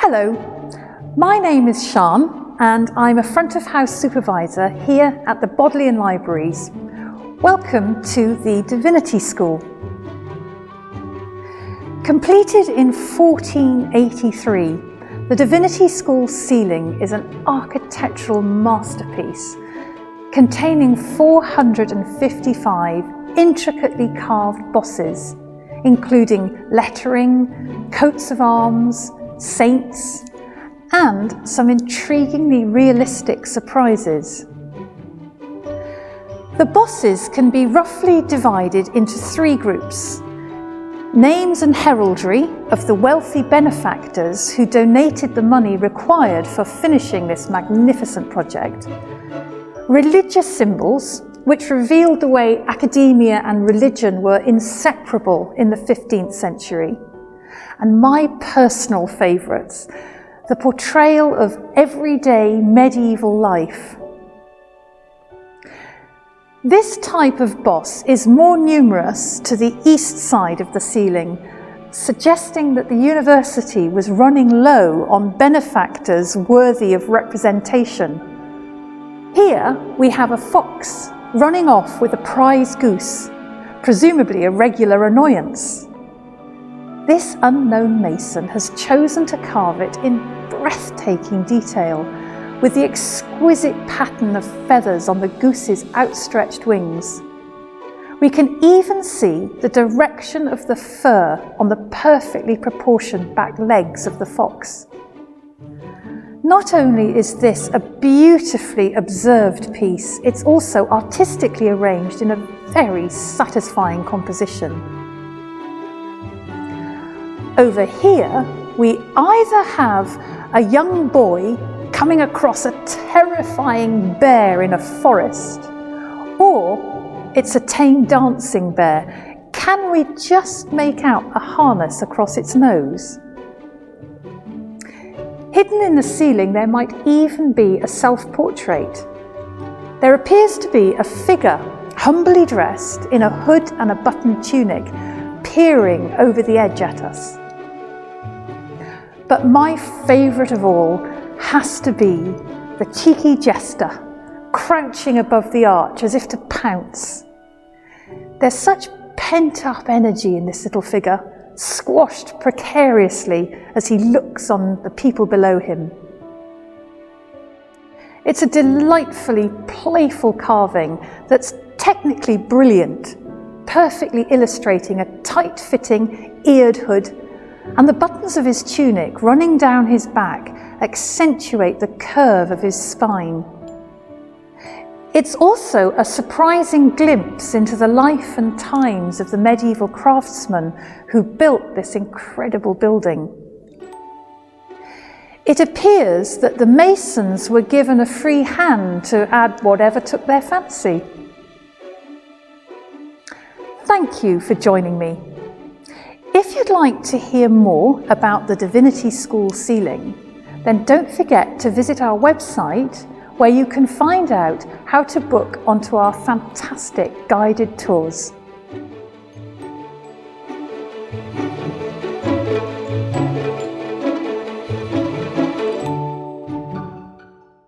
Hello, my name is Sian and I'm a front of house supervisor here at the Bodleian Libraries. Welcome to the Divinity School. Completed in 1483, the Divinity School ceiling is an architectural masterpiece containing 455 intricately carved bosses, including lettering, coats of arms, saints, and some intriguingly realistic surprises. The bosses can be roughly divided into three groups: names and heraldry of the wealthy benefactors who donated the money required for finishing this magnificent project, religious symbols which revealed the way academia and religion were inseparable in the 15th century, and my personal favourites, the portrayal of everyday medieval life. This type of boss is more numerous to the east side of the ceiling, suggesting that the university was running low on benefactors worthy of representation. Here we have a fox running off with a prize goose, presumably a regular annoyance. This unknown mason has chosen to carve it in breathtaking detail, with the exquisite pattern of feathers on the goose's outstretched wings. We can even see the direction of the fur on the perfectly proportioned back legs of the fox. Not only is this a beautifully observed piece, it's also artistically arranged in a very satisfying composition. Over here, we either have a young boy coming across a terrifying bear in a forest, or it's a tame dancing bear. Can we just make out a harness across its nose? Hidden in the ceiling, there might even be a self-portrait. There appears to be a figure humbly dressed in a hood and a buttoned tunic, peering over the edge at us. But my favourite of all has to be the cheeky jester, crouching above the arch as if to pounce. There's such pent-up energy in this little figure, squashed precariously as he looks on the people below him. It's a delightfully playful carving that's technically brilliant, perfectly illustrating a tight-fitting, eared hood, and the buttons of his tunic running down his back accentuate the curve of his spine. It's also a surprising glimpse into the life and times of the medieval craftsmen who built this incredible building. It appears that the masons were given a free hand to add whatever took their fancy. Thank you for joining me. If you'd like to hear more about the Divinity School ceiling, then don't forget to visit our website, where you can find out how to book onto our fantastic guided tours.